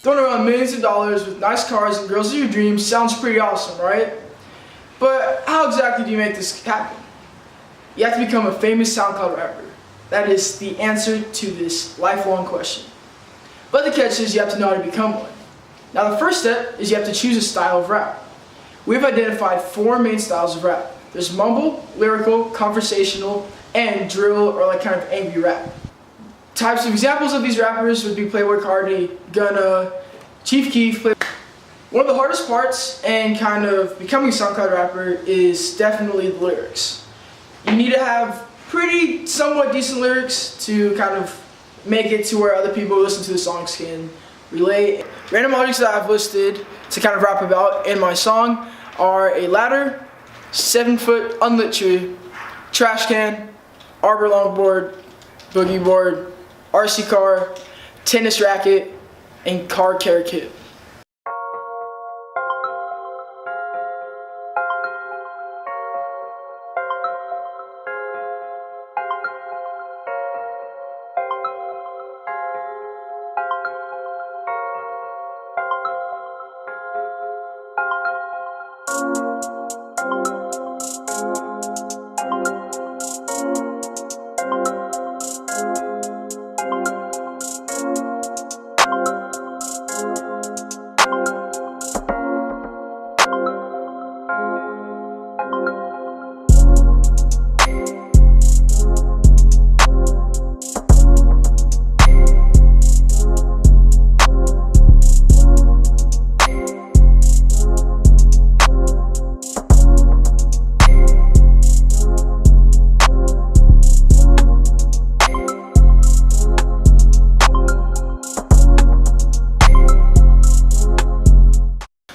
Throwing around millions of dollars with nice cars and girls of your dreams sounds pretty awesome, right? But how exactly do you make this happen? You have to become a famous SoundCloud rapper. That is the answer to this lifelong question. But the catch is you have to know how to become one. Now the first step is you have to choose a style of rap. We've identified 4 main styles of rap. There's mumble, lyrical, conversational, and drill or like kind of angry rap. Types of examples of these rappers would be Playboi Carti, Gunna, Chief Keef. One of the hardest parts and kind of becoming a SoundCloud rapper is definitely the lyrics. You need to have pretty somewhat decent lyrics to kind of make it to where other people who listen to the songs can relate. Random objects that I've listed to kind of rap about in my song are a ladder, 7-foot unlit tree, trash can, arbor longboard, boogie board, RC car, tennis racket, and car care kit.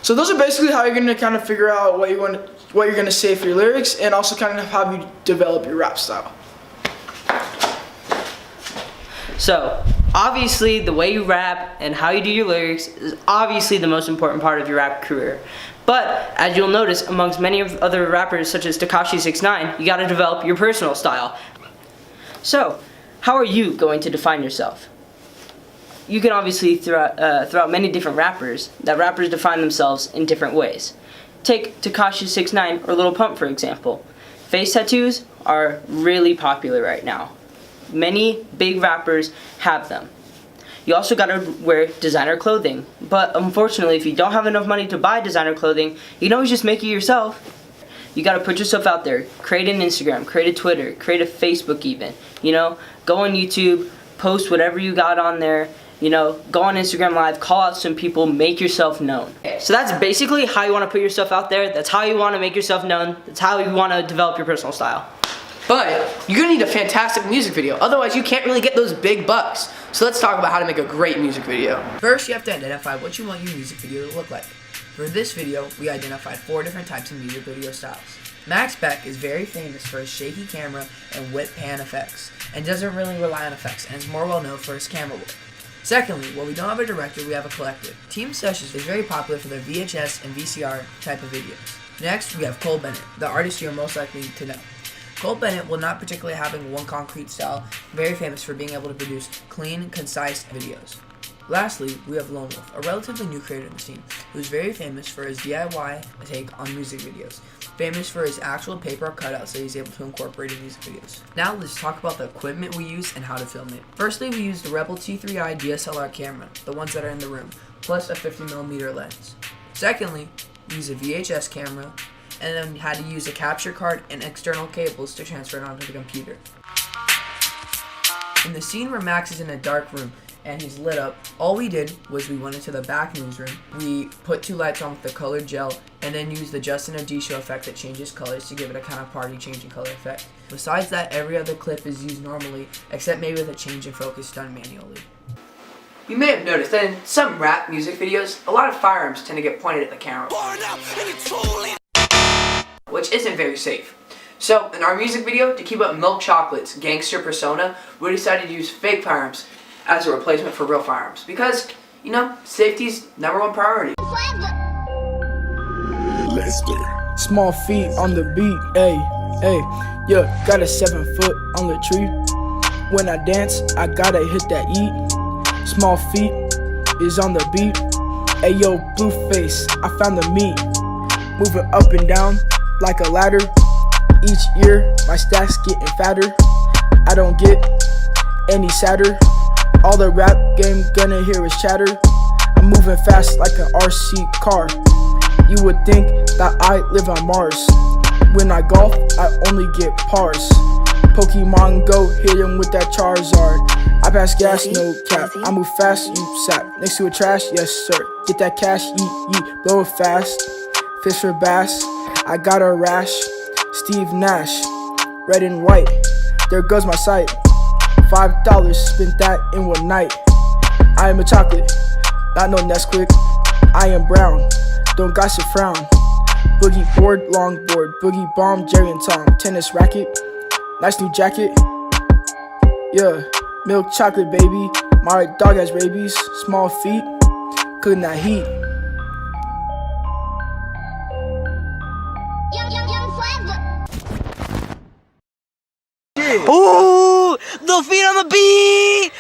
So those are basically how you're going to kind of figure out what you're going to say for your lyrics, and also kind of how you develop your rap style. So obviously the way you rap and how you do your lyrics is obviously the most important part of your rap career. But as you'll notice amongst many of other rappers such as Tekashi 6ix9ine, you got to develop your personal style. So how are you going to define yourself? You can obviously throughout many different rappers, that rappers define themselves in different ways. Take Tekashi 6ix9ine or Lil Pump for example. Face tattoos are really popular right now. Many big rappers have them. You also gotta wear designer clothing, but unfortunately if you don't have enough money to buy designer clothing, you can always just make it yourself. You gotta put yourself out there, create an Instagram, create a Twitter, create a Facebook even, go on YouTube, post whatever you got on there, go on Instagram Live, call out some people, make yourself known. So that's basically how you want to put yourself out there. That's how you want to make yourself known. That's how you want to develop your personal style. But you're gonna need a fantastic music video, otherwise you can't really get those big bucks. So let's talk about how to make a great music video. First, you have to identify what you want your music video to look like. For this video, we identified 4 different types of music video styles. Max Beck is very famous for his shaky camera and whip pan effects, and doesn't really rely on effects, and is more well known for his camera work. Secondly, while we don't have a director, we have a collective. Team Sessions is very popular for their VHS and VCR type of videos. Next, we have Cole Bennett, the artist you're most likely to know. Cole Bennett, while not particularly having one concrete style, very famous for being able to produce clean, concise videos. Lastly, we have Lone Wolf, a relatively new creator in the scene, who is very famous for his DIY take on music videos. Famous for his actual paper cutouts that he's able to incorporate in music videos. Now let's talk about the equipment we use and how to film it. Firstly, we use the Rebel T3i DSLR camera, the ones that are in the room, plus a 50mm lens. Secondly, we use a VHS camera, and then had to use a capture card and external cables to transfer it onto the computer. In the scene where Max is in a dark room and he's lit up, all we did was we went into the back newsroom, we put 2 lights on with the colored gel, and then used the Justin Odisho effect that changes colors to give it a kind of party changing color effect. Besides that, every other clip is used normally, except maybe with a change in focus done manually. You may have noticed that in some rap music videos, a lot of firearms tend to get pointed at the camera, which isn't very safe. So, in our music video, to keep up Milk Chocolate's gangster persona, we decided to use fake firearms as a replacement for real firearms. Because, safety's #1 priority. Lester. Small feet on the beat, ayy, yeah, got a 7-foot on the tree. When I dance, I gotta hit that E. Small feet, is on the beat. Ayo, Blueface, I found the meat. Moving up and down like a ladder. Each year, my stacks getting fatter. I don't get any sadder. All the rap game gonna hear is chatter. I'm moving fast like an RC car. You would think that I live on Mars. When I golf, I only get pars. Pokemon Go, hit him with that Charizard. I pass gas, no cap. I move fast, you sap. Next to a trash, yes sir. Get that cash, yeet, yeet. Blow it fast. Fish for bass. I got a rash. Steve Nash. Red and white. There goes my sight. $5, spent that in one night. I am a chocolate, not no Nesquik. I am brown, don't gossip frown. Boogie board, longboard, boogie bomb, Jerry and Tom. Tennis racket, nice new jacket. Yeah, milk chocolate baby. My dog has rabies, small feet, could not heat. Ooh, the feet on the beat.